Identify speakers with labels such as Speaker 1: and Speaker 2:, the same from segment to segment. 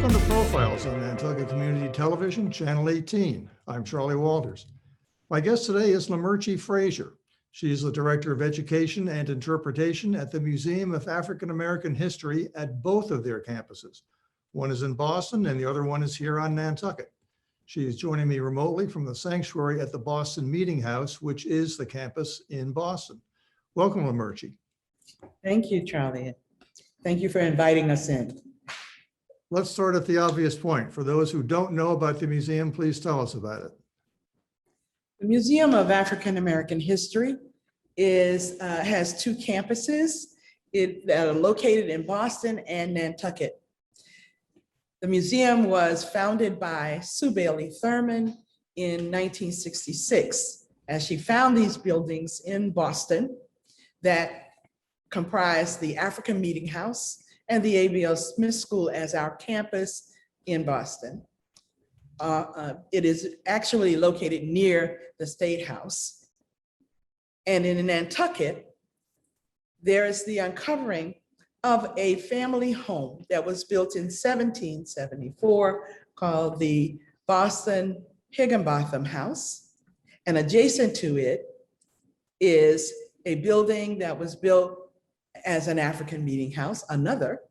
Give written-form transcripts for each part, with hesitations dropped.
Speaker 1: Welcome to Profiles on Nantucket Community Television, Channel 18. I'm Charlie Walters. My guest today is Lamerchi Frazier. She is the Director of Education and Interpretation at the Museum of African American History at both of their campuses. One is in Boston and the other one is here on Nantucket. She is joining me remotely from the sanctuary at the Boston Meeting House, which is the campus in Boston. Welcome, Lamerchi.
Speaker 2: Thank you, Charlie. Thank you for inviting us in.
Speaker 1: Let's start at the obvious point. For those who don't know about the museum, please tell us about it.
Speaker 2: The Museum of African American History has two campuses that are located in Boston and Nantucket. The museum was founded by Sue Bailey Thurman in 1966, as she found these buildings in Boston that comprised the African Meeting House and the A.B.L. Smith School as our campus in Boston. It is actually located near the State House. And in Nantucket, there is the uncovering of a family home that was built in 1774 called the Boston Higginbotham House. And adjacent to it is a building that was built as an African meeting house, another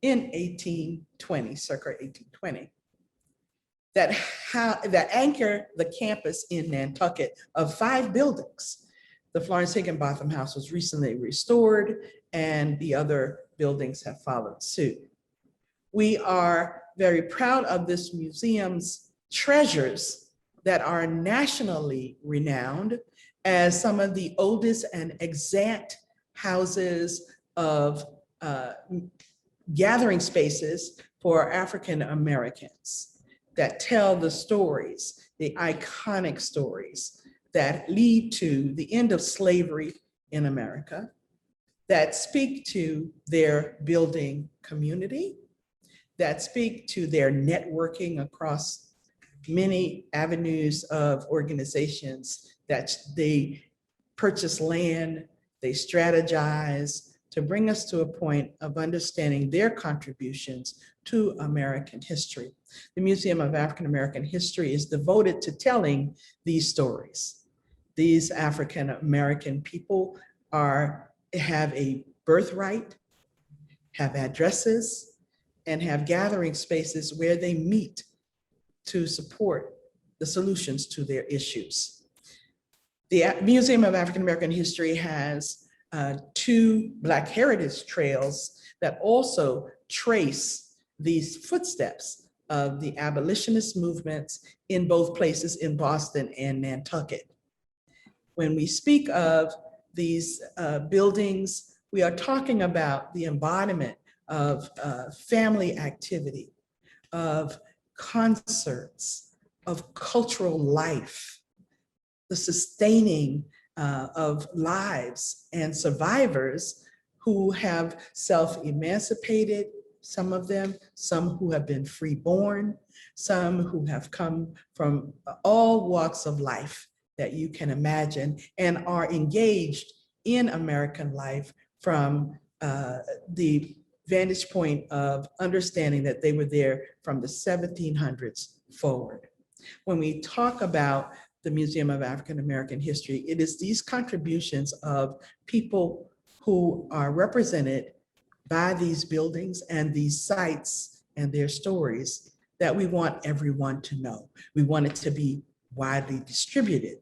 Speaker 2: in 1820, circa 1820, that anchor the campus in Nantucket of 5 buildings. The Florence Higginbotham House was recently restored and the other buildings have followed suit. We are very proud of this museum's treasures that are nationally renowned as some of the oldest and exact houses of gathering spaces for African Americans that tell the stories, the iconic stories that lead to the end of slavery in America, that speak to their building community, that speak to their networking across many avenues of organizations, that they purchase land, they strategize to bring us to a point of understanding their contributions to American history. The Museum of African American History is devoted to telling these stories. These African American people have a birthright, have addresses, and have gathering spaces where they meet to support the solutions to their issues. The Museum of African American History has 2 Black Heritage Trails that also trace these footsteps of the abolitionist movements in both places in Boston and Nantucket. When we speak of these buildings, we are talking about the embodiment of family activity, of concerts, of cultural life, the sustaining of lives and survivors who have self-emancipated, some of them, some who have been freeborn, some who have come from all walks of life that you can imagine and are engaged in American life from the vantage point of understanding that they were there from the 1700s forward. When we talk about the Museum of African American History, it is these contributions of people who are represented by these buildings and these sites and their stories that we want everyone to know. We want it to be widely distributed.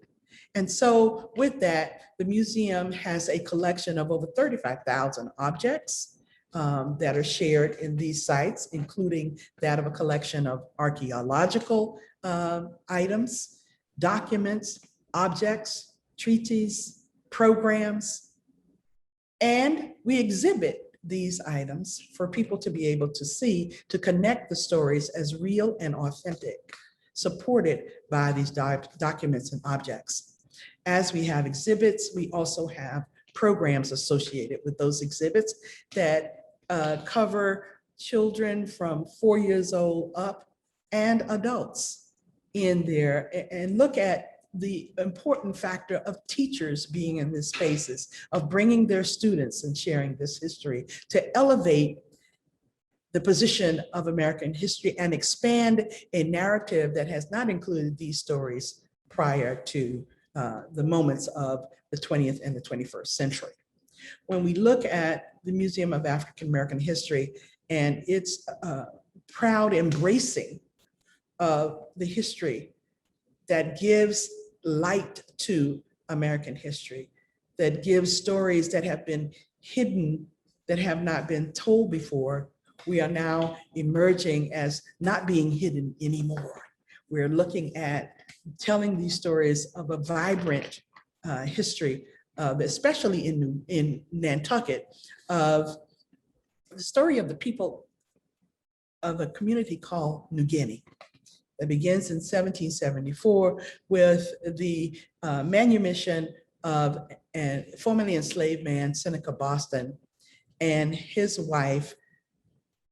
Speaker 2: And so with that, the museum has a collection of over 35,000 objects that are shared in these sites, including that of a collection of archaeological items, documents, objects, treaties, programs, and we exhibit these items for people to be able to see, to connect the stories as real and authentic, supported by these documents and objects. As we have exhibits, we also have programs associated with those exhibits that cover children from 4 years old up and adults in there, and look at the important factor of teachers being in these spaces, of bringing their students and sharing this history to elevate the position of American history and expand a narrative that has not included these stories prior to the moments of the 20th and the 21st century. When we look at the Museum of African American History and its proud embracing of the history that gives light to American history, that gives stories that have been hidden, that have not been told before, we are now emerging as not being hidden anymore. We're looking at telling these stories of a vibrant history, especially in Nantucket, of the story of the people of a community called New Guinea that begins in 1774 with the manumission of a formerly enslaved man, Seneca Boston, and his wife,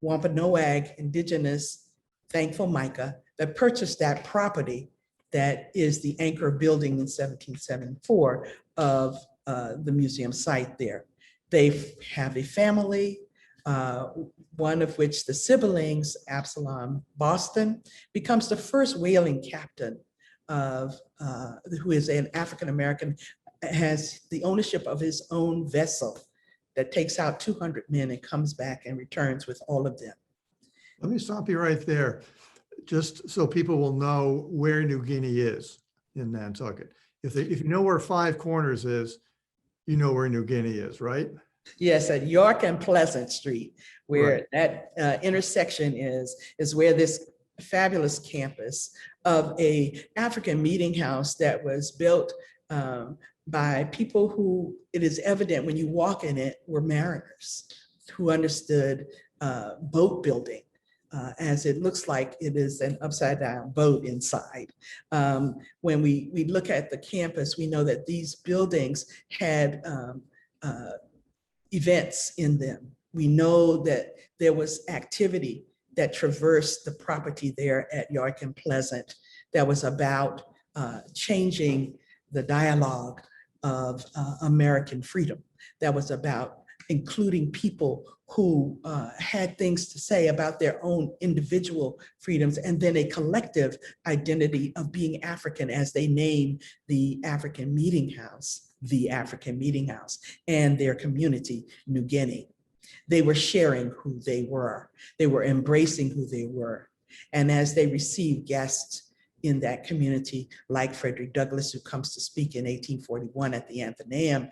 Speaker 2: Wampanoag indigenous Thankful Micah, that purchased that property that is the anchor building in 1774 of the museum site there. They have a family, one of which the siblings, Absalom Boston, becomes the first whaling captain of, who is an African-American, has the ownership of his own vessel that takes out 200 men and comes back and returns with all of them.
Speaker 1: Let me stop you right there, just so people will know where New Guinea is in Nantucket. If you know where Five Corners is, you know where New Guinea is, right?
Speaker 2: Yes, at York and Pleasant Street, where
Speaker 1: Right.
Speaker 2: that intersection is where this fabulous campus of a African meeting house that was built by people who, it is evident when you walk in it, were mariners who understood boat building, as it looks like it is an upside down boat inside. When we look at the campus, we know that these buildings had events in them. We know that there was activity that traversed the property there at York and Pleasant that was about changing the dialogue of American freedom, that was about including people who had things to say about their own individual freedoms, and then a collective identity of being African, as they name the African Meeting House, and their community, New Guinea. They were sharing who they were. They were embracing who they were. And as they received guests in that community, like Frederick Douglass, who comes to speak in 1841 at the Athenaeum,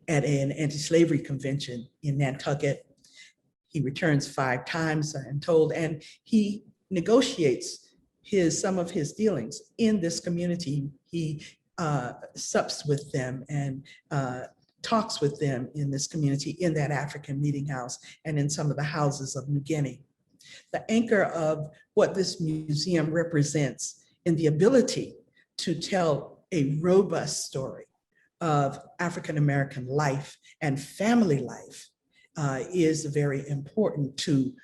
Speaker 2: at an anti-slavery convention in Nantucket. He returns 5 times, I'm told, and he negotiates some of his dealings in this community. He sups with them and talks with them in this community, in that African meeting house, and in some of the houses of New Guinea. The anchor of what this museum represents in the ability to tell a robust story of African-American life and family life is very important to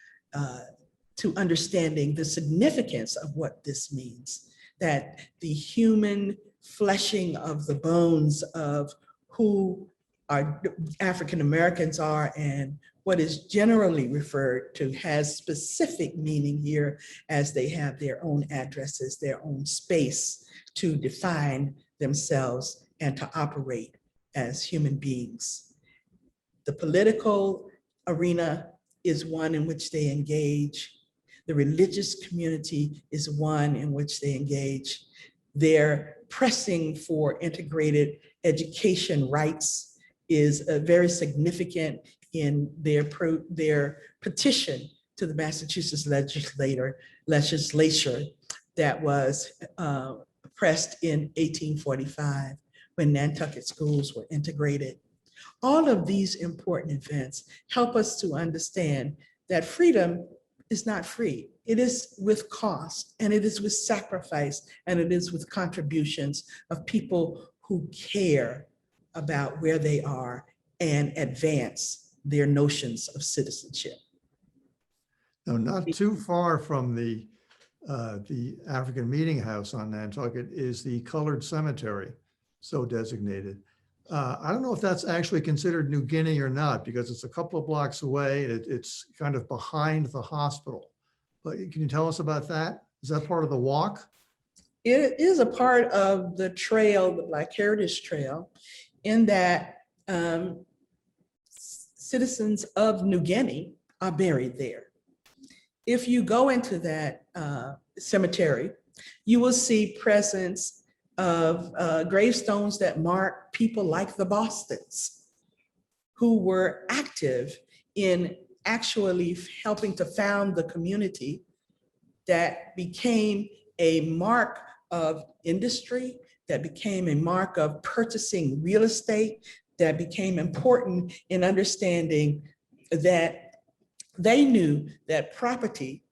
Speaker 2: understanding the significance of what this means, that the human fleshing of the bones of who our African-Americans are and what is generally referred to has specific meaning here, as they have their own addresses, their own space to define themselves and to operate as human beings. The political arena is one in which they engage. The religious community is one in which they engage. Their pressing for integrated education rights is very significant in their petition to the Massachusetts legislature that was pressed in 1845 when Nantucket schools were integrated. All of these important events help us to understand that freedom is not free. It is with cost, and it is with sacrifice, and it is with contributions of people who care about where they are and advance their notions of citizenship.
Speaker 1: Now, not too far from the African Meeting House on Nantucket is the Colored Cemetery, so designated. I don't know if that's actually considered New Guinea or not, because it's a couple of blocks away. It's kind of behind the hospital. But can you tell us about that? Is that part of the walk?
Speaker 2: It is a part of the trail, the Black Heritage Trail, in that citizens of New Guinea are buried there. If you go into that cemetery, you will see presence of gravestones that mark people like the Bostons, who were active in actually helping to found the community that became a mark of industry, that became a mark of purchasing real estate, that became important in understanding that they knew that property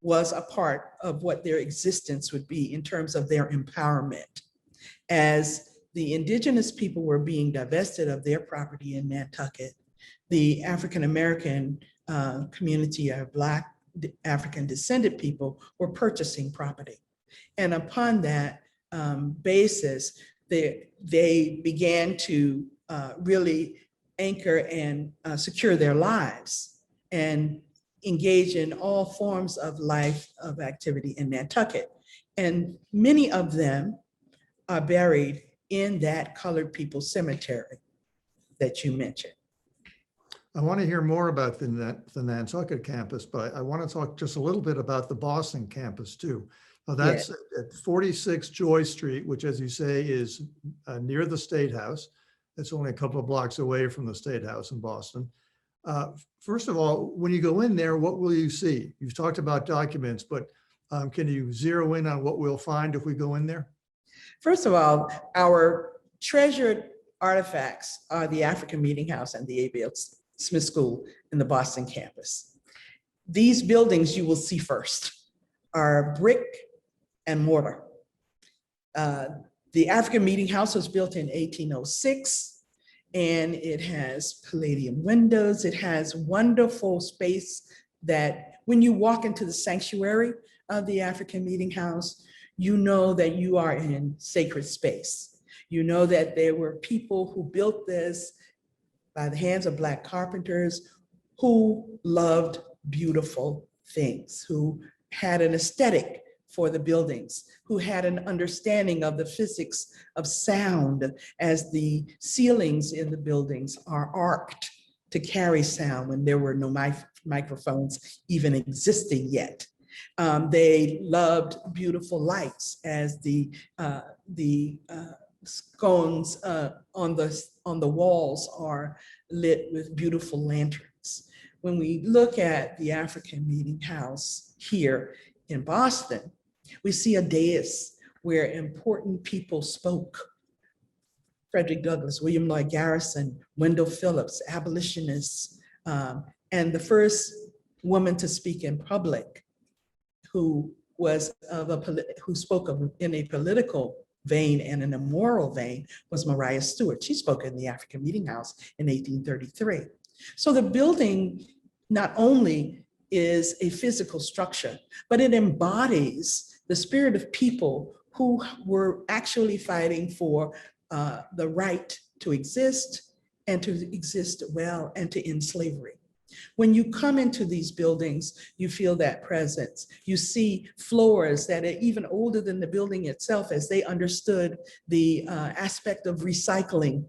Speaker 2: was a part of what their existence would be in terms of their empowerment. As the indigenous people were being divested of their property in Nantucket, the African-American community of Black African descended people were purchasing property. And upon that basis, they began to really anchor and secure their lives and engage in all forms of life of activity in Nantucket. And many of them are buried in that colored people cemetery that you mentioned.
Speaker 1: I want to hear more about the Nantucket campus, but I want to talk just a little bit about the Boston campus too. Now that's at 46 Joy Street, which, as you say, is near the State House. It's only a couple of blocks away from the State House in Boston. First of all, when you go in there, what will you see? You've talked about documents, but can you zero in on what we'll find if we go in there?
Speaker 2: First of all, our treasured artifacts are the African Meeting House and the A.B.L. Smith School in the Boston campus. These buildings you will see first are brick and mortar. The African Meeting House was built in 1806, and it has Palladium windows. It has wonderful space that when you walk into the sanctuary of the African Meeting House, you know that you are in sacred space. You know that there were people who built this by the hands of Black carpenters who loved beautiful things, who had an aesthetic for the buildings, who had an understanding of the physics of sound, as the ceilings in the buildings are arced to carry sound when there were no microphones even existing yet. They loved beautiful lights, as the scones on the walls are lit with beautiful lanterns. When we look at the African Meeting House here in Boston, we see a dais where important people spoke. Frederick Douglass, William Lloyd Garrison, Wendell Phillips, abolitionists, and the first woman to speak in public who spoke in a political vein and in a moral vein was Maria Stewart. She spoke in the African Meeting House in 1833. So the building not only is a physical structure, but it embodies the spirit of people who were actually fighting for the right to exist and to exist well and to end slavery. When you come into these buildings, you feel that presence. You see floors that are even older than the building itself, as they understood the aspect of recycling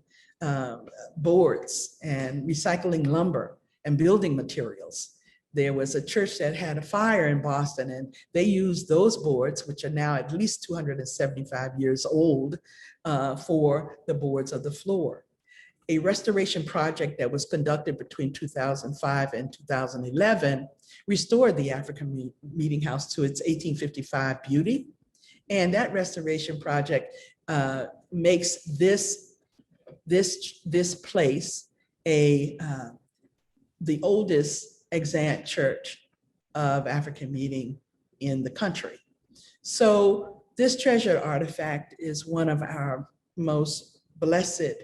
Speaker 2: boards and recycling lumber and building materials. There was a church that had a fire in Boston, and they used those boards, which are now at least 275 years old, for the boards of the floor. A restoration project that was conducted between 2005 and 2011 restored the African Meeting House to its 1855 beauty. And that restoration project makes this place the oldest extant church of African meeting in the country. So this treasured artifact is one of our most blessed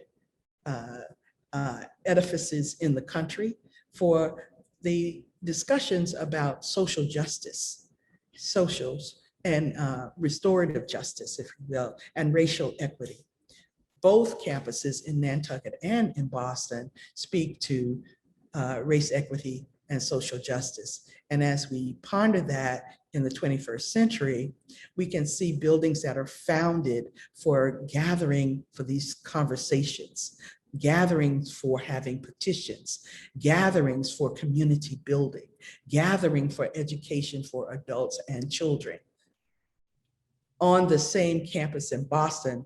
Speaker 2: edifices in the country for the discussions about social justice, socials, and restorative justice, if you will, and racial equity. both campuses in Nantucket and in Boston speak to race equity and social justice. And as we ponder that in the 21st century, we can see buildings that are founded for gathering for these conversations, gatherings for having petitions, gatherings for community building, gathering for education for adults and children. On the same campus in Boston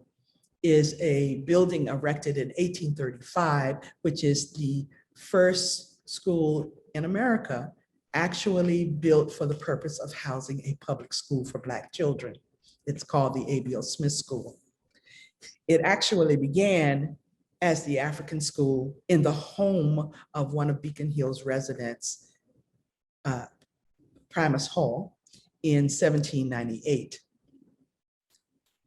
Speaker 2: is a building erected in 1835, which is the first school in America actually built for the purpose of housing a public school for Black children. It's called the A.B.L. Smith School. It actually began as the African school in the home of one of Beacon Hill's residents, Primus Hall, in 1798.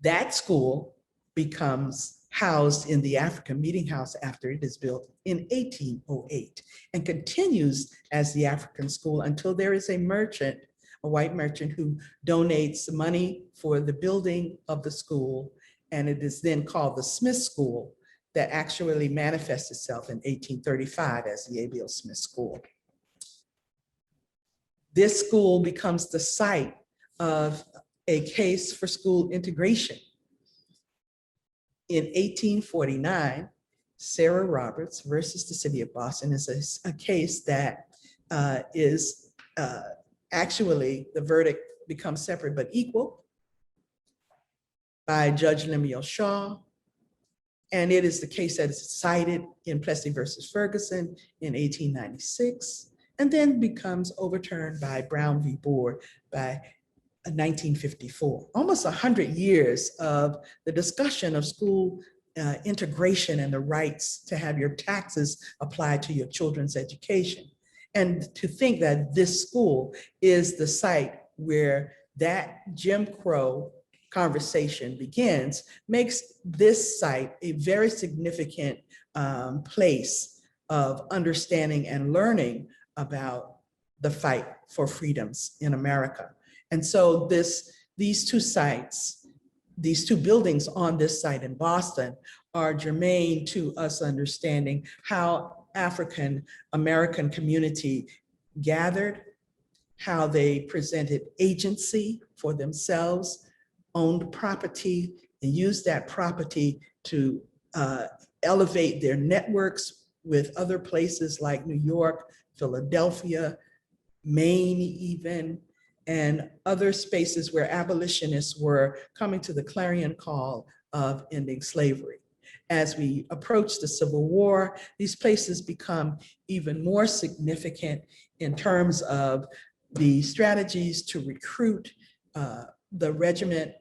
Speaker 2: That school becomes housed in the African Meeting House after it is built in 1808 and continues as the African school until there is a merchant, a white merchant, who donates money for the building of the school, and it is then called the Smith School that actually manifests itself in 1835 as the A.B.L. Smith School. This school becomes the site of a case for school integration. In 1849, Sarah Roberts versus the City of Boston is a case that is actually, the verdict becomes separate but equal by Judge Lemuel Shaw. And it is the case that is cited in Plessy versus Ferguson in 1896, and then becomes overturned by Brown v. Board by 1954. Almost 100 years of the discussion of school integration and the rights to have your taxes applied to your children's education. And to think that this school is the site where that Jim Crow conversation begins makes this site a very significant place of understanding and learning about the fight for freedoms in America. And so these two sites, these two buildings on this site in Boston are germane to us understanding how African American community gathered, how they presented agency for themselves, owned property, and used that property to elevate their networks with other places like New York, Philadelphia, Maine even, and other spaces where abolitionists were coming to the clarion call of ending slavery. As we approach the Civil War, these places become even more significant in terms of the strategies to recruit the regiment,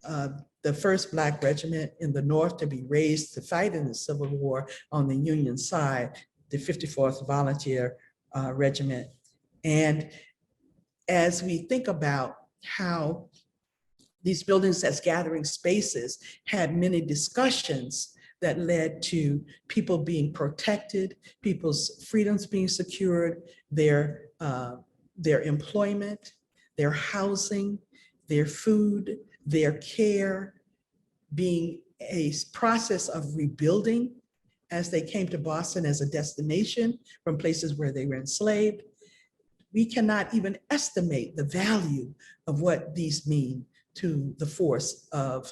Speaker 2: the first Black regiment in the North to be raised to fight in the Civil War on the Union side, the 54th Volunteer Regiment. And as we think about how these buildings as gathering spaces had many discussions that led to people being protected, people's freedoms being secured, their employment, their housing, their food, their care, being a process of rebuilding as they came to Boston as a destination from places where they were enslaved. We cannot even estimate the value of what these mean to the force of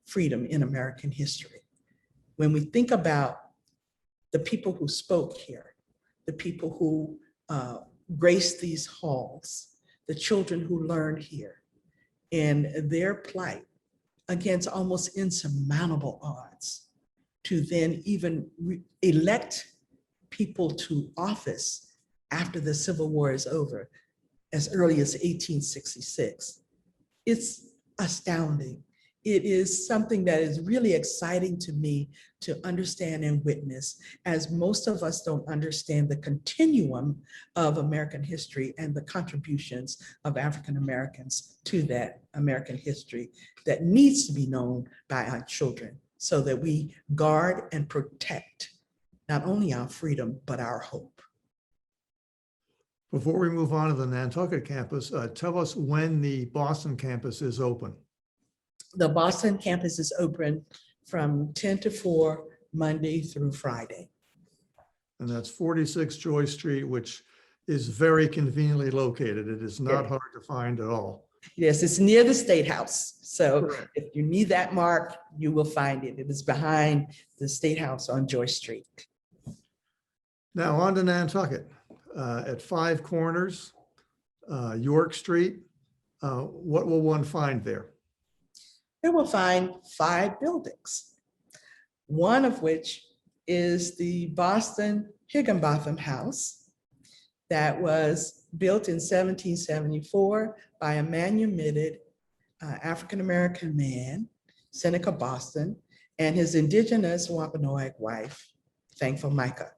Speaker 2: freedom in American history. When we think about the people who spoke here, the people who graced these halls, the children who learned here, and their plight against almost insurmountable odds to then even elect people to office after the Civil War is over, as early as 1866. It's astounding. It is something that is really exciting to me to understand and witness, as most of us don't understand the continuum of American history and the contributions of African Americans to that American history that needs to be known by our children so that we guard and protect not only our freedom, but our hope.
Speaker 1: Before we move on to the Nantucket campus, tell us when the Boston campus is open.
Speaker 2: The Boston campus is open from 10 to 4, Monday through Friday.
Speaker 1: And that's 46 Joy Street, which is very conveniently located. It is not
Speaker 2: Yeah.
Speaker 1: hard to find at all.
Speaker 2: Yes, it's near the State House. So
Speaker 1: Correct.
Speaker 2: if you need that mark, you will find it. It is behind the State House on Joy Street.
Speaker 1: Now on to Nantucket. At Five Corners, York Street, what will one find there?
Speaker 2: You will find 5 buildings, one of which is the Boston Higginbotham House that was built in 1774 by a manumitted African-American man, Seneca Boston, and his indigenous Wampanoag wife, Thankful Micah.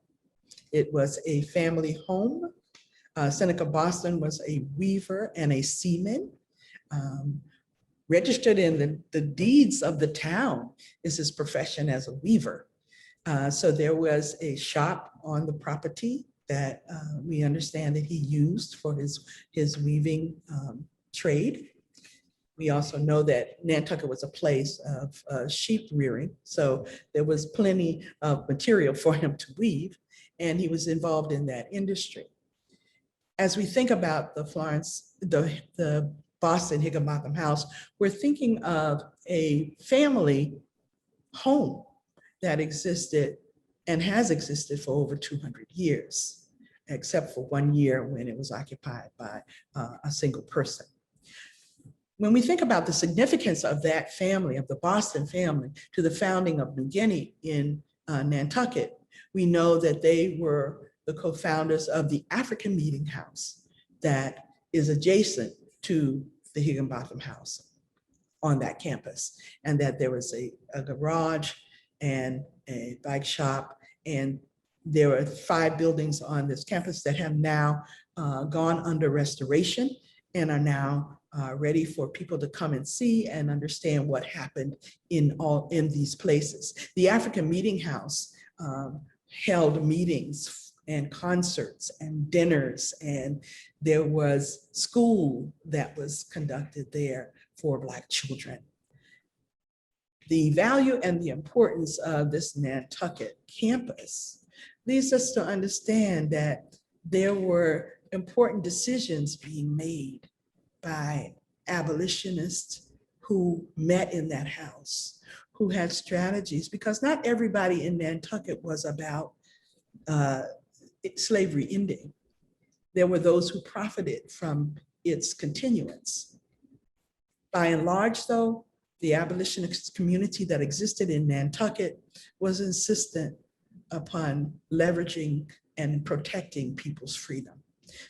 Speaker 2: It was a family home. Seneca Boston was a weaver and a seaman. Registered in the deeds of the town is his profession as a weaver. So there was a shop on the property that we understand that he used for his weaving trade. We also know that Nantucket was a place of sheep rearing, so there was plenty of material for him to weave, and he was involved in that industry. As we think about the Boston Higginbotham House, we're thinking of a family home that existed and has existed for over 200 years, except for 1 year when it was occupied by a single person. When we think about the significance of that family, of the Boston family, to the founding of New Guinea in Nantucket, we know that they were the co-founders of the African Meeting House that is adjacent to the Higginbotham House on that campus, and that there was a garage and a bike shop, and there are 5 buildings on this campus that have now gone under restoration and are now ready for people to come and see and understand what happened in these places. The African Meeting House held meetings and concerts and dinners, and there was school that was conducted there for Black children. The value and the importance of this Nantucket campus leads us to understand that there were important decisions being made by abolitionists who met in that house, who had strategies, because not everybody in Nantucket was about slavery ending. There were those who profited from its continuance. By and large, though, the abolitionist community that existed in Nantucket was insistent upon leveraging and protecting people's freedom.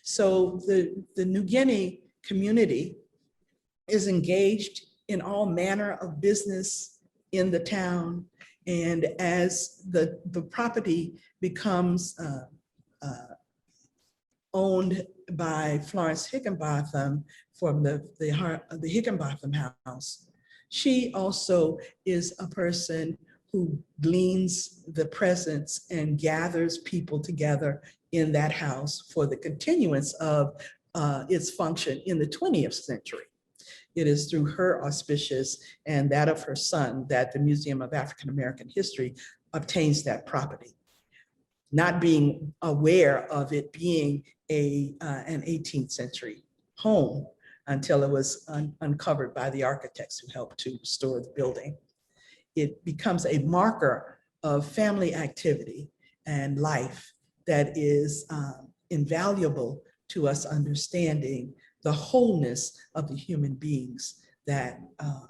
Speaker 2: So the New Guinea community is engaged in all manner of business in the town. And as the property becomes owned by Florence Higginbotham from the Higginbotham House, she also is a person who gleans the presence and gathers people together in that house for the continuance of its function in the 20th century. It is through her auspices and that of her son that the Museum of African American History obtains that property, not being aware of it being an 18th century home until it was uncovered by the architects who helped to restore the building. It becomes a marker of family activity and life that is invaluable to us understanding the wholeness of the human beings that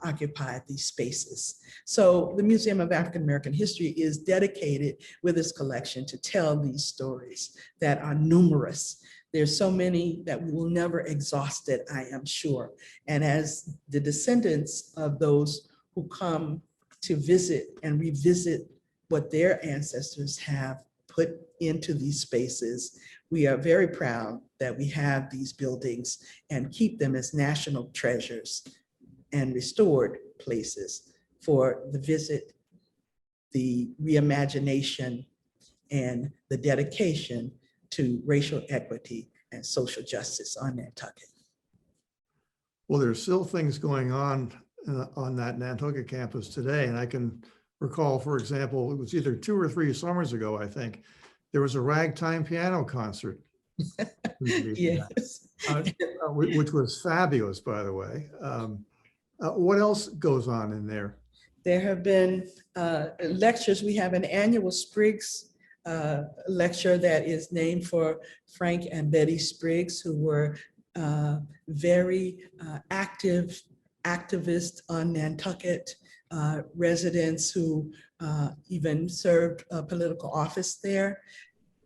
Speaker 2: occupy these spaces. So the Museum of African American History is dedicated with its collection to tell these stories that are numerous. There's so many that we will never exhaust it, I am sure. And as the descendants of those who come to visit and revisit what their ancestors have put into these spaces, we are very proud that we have these buildings and keep them as national treasures and restored places for the visit, the reimagination, and the dedication to racial equity and social justice on Nantucket.
Speaker 1: Well, there's still things going on that Nantucket campus today, and I can recall, for example, it was either 2 or 3 summers ago, I think, there was a ragtime piano concert.
Speaker 2: Yes.
Speaker 1: Which was fabulous, by the way. What else goes on in there?
Speaker 2: There have been lectures. We have an annual Spriggs lecture that is named for Frank and Betty Spriggs, who were very activists on Nantucket, residents who even served a political office there.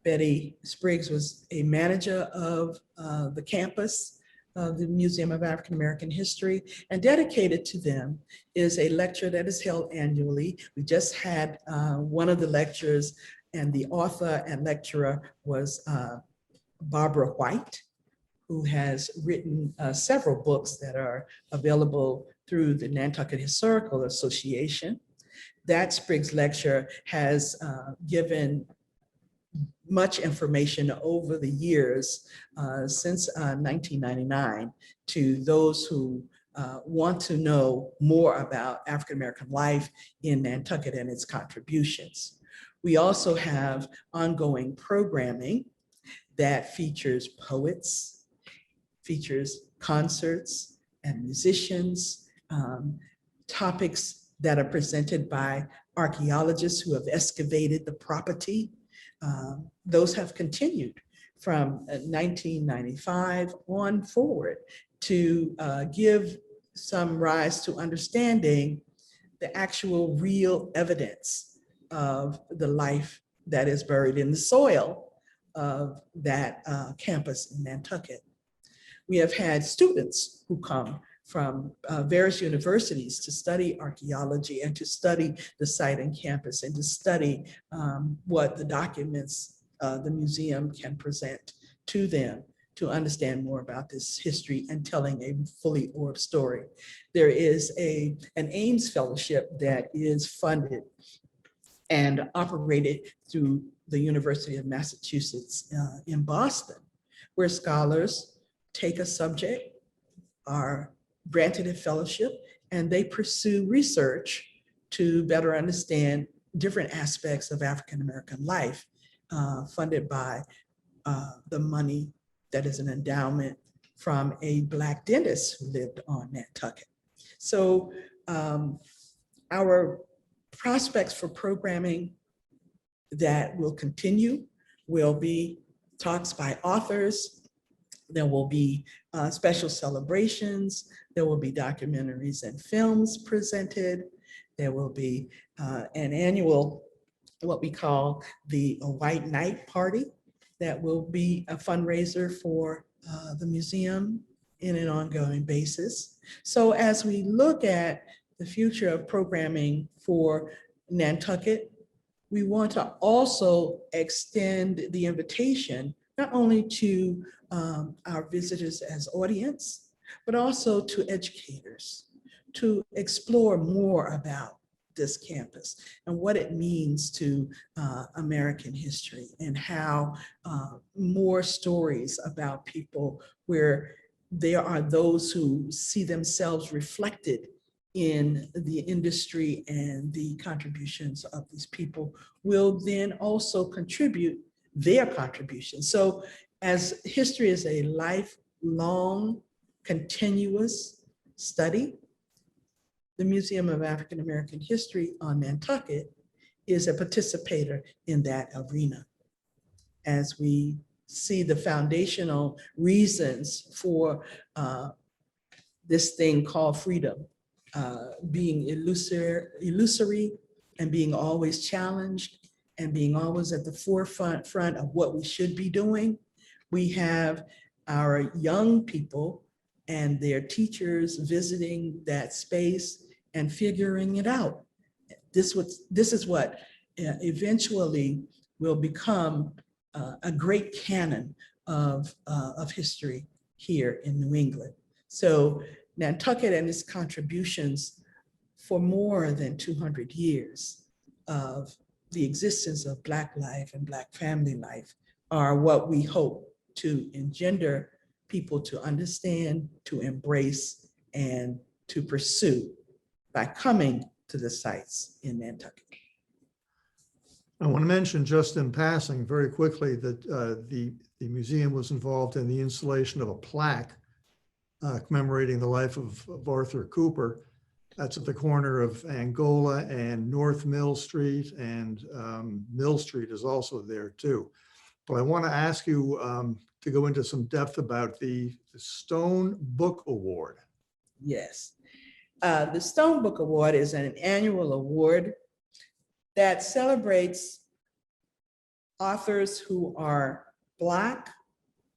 Speaker 2: Betty Spriggs was a manager of the campus of the Museum of African American History, and dedicated to them is a lecture that is held annually. We just had one of the lectures, and the author and lecturer was Barbara White, who has written several books that are available through the Nantucket Historical Association. That Spriggs lecture has given much information over the years since 1999 to those who want to know more about African American life in Nantucket and its contributions. We also have ongoing programming that features poets, features concerts and musicians, topics that are presented by archaeologists who have excavated the property. Those have continued from 1995 on forward to give some rise to understanding the actual real evidence of the life that is buried in the soil of that campus in Nantucket. We have had students who come from various universities to study archaeology and to study the site and campus and to study what the documents the museum can present to them to understand more about this history and telling a fully orbed story. There is an Ames Fellowship that is funded and operated through the University of Massachusetts in Boston, where scholars take a subject, are granted a fellowship, and they pursue research to better understand different aspects of African American life, funded by the money that is an endowment from a Black dentist who lived on Nantucket. So our prospects for programming that will continue will be talks by authors. There will be special celebrations. There will be documentaries and films presented. There will be an annual, what we call the White Night Party, that will be a fundraiser for the museum in an ongoing basis. So as we look at the future of programming for Nantucket, we want to also extend the invitation not only to our visitors as audience, but also to educators to explore more about this campus and what it means to American history, and how more stories about people where there are those who see themselves reflected in the industry and the contributions of these people will then also contribute their contributions. So as history is a lifelong, continuous study, the Museum of African American History on Nantucket is a participator in that arena. As we see the foundational reasons for this thing called freedom being illusory and being always challenged and being always at the forefront of what we should be doing, we have our young people and their teachers visiting that space and figuring it out. This is what eventually will become a great canon of history here in New England. So Nantucket and its contributions for more than 200 years of the existence of Black life and Black family life are what we hope to engender people to understand, to embrace, and to pursue by coming to the sites in Nantucket.
Speaker 1: I want to mention just in passing very quickly that the museum was involved in the installation of a plaque commemorating the life of Arthur Cooper. That's at the corner of Angola and North Mill Street, and Mill Street is also there too. But I want to ask you to go into some depth about the Stone Book Award.
Speaker 2: Yes. The Stone Book Award is an annual award that celebrates authors who are Black,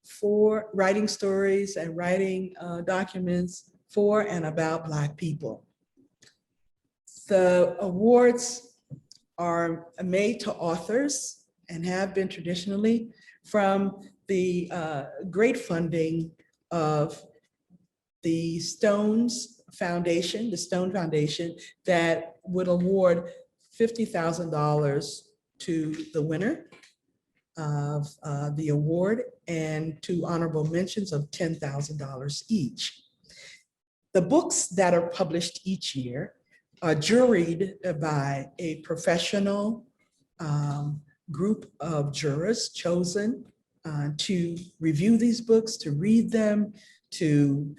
Speaker 2: for writing stories and writing documents for and about Black people. The awards are made to authors and have been traditionally from the great funding of the Stone Foundation that would award $50,000 to the winner of the award and two honorable mentions of $10,000 each. The books that are published each year are juried by a professional group of jurors chosen to review these books, to read them, to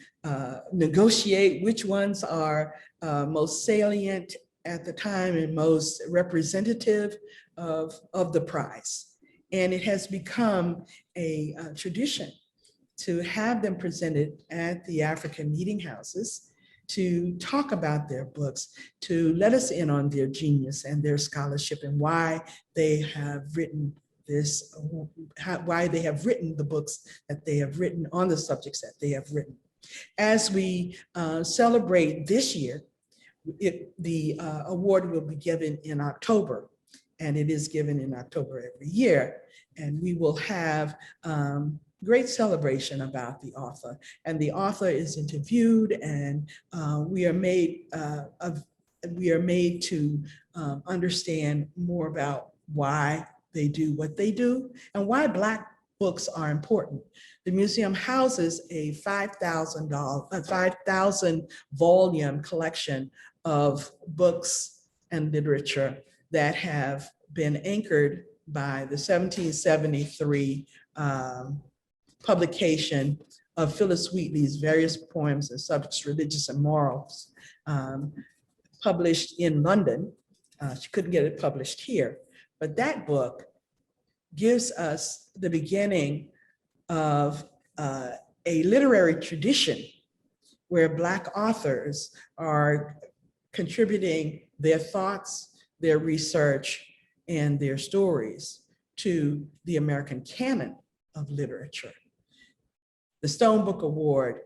Speaker 2: negotiate which ones are most salient at the time and most representative of the prize. And it has become a tradition to have them presented at the African meeting houses to talk about their books, to let us in on their genius and their scholarship and why they have written this, why they have written the books that they have written on the subjects that they have written. As we celebrate this year, the award will be given in October, and it is given in October every year. And we will have great celebration about the author. And the author is interviewed, and we are made to understand more about why they do what they do and why Black books are important. The museum houses a 5,000 volume collection of books and literature that have been anchored by the 1773 publication of Phillis Wheatley's various poems and subjects, religious and morals, published in London. She couldn't get it published here, but that book gives us the beginning of a literary tradition where Black authors are contributing their thoughts, their research, and their stories to the American canon of literature. The Stone Book Award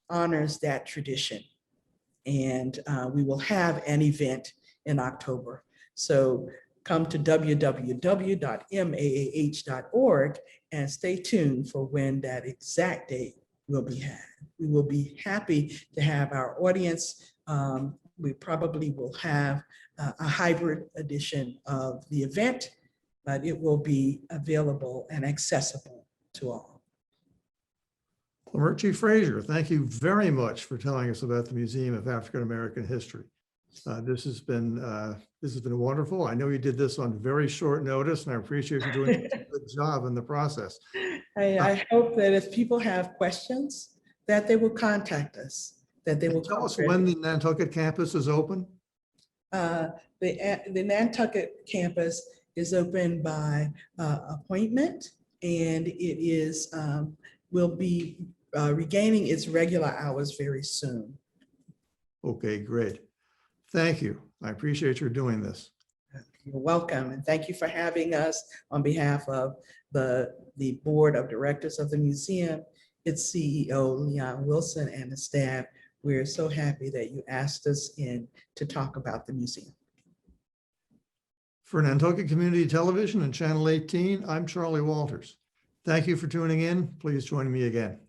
Speaker 2: honors that tradition, and we will have an event in October. So come to www.maah.org and stay tuned for when that exact date will be had. We will be happy to have our audience. We probably will have a hybrid edition of the event, but it will be available and accessible to all.
Speaker 1: Lamertje Frazier, thank you very much for telling us about the Museum of African American History. This has been wonderful. I know you did this on very short notice, and I appreciate you doing a good job in the process.
Speaker 2: I hope that if people have questions, that they will contact us, that they will
Speaker 1: tell us when the Nantucket campus is open.
Speaker 2: The Nantucket campus is open by appointment, and it is will be regaining its regular hours very soon. Okay,
Speaker 1: great. Thank you. I appreciate your doing this.
Speaker 2: You're welcome, and thank you for having us on behalf of the board of directors of the museum, its CEO, Leon Wilson, and the staff. We're so happy that you asked us in to talk about the museum.
Speaker 1: For Nantucket Community Television and Channel 18, I'm Charlie Walters. Thank you for tuning in. Please join me again.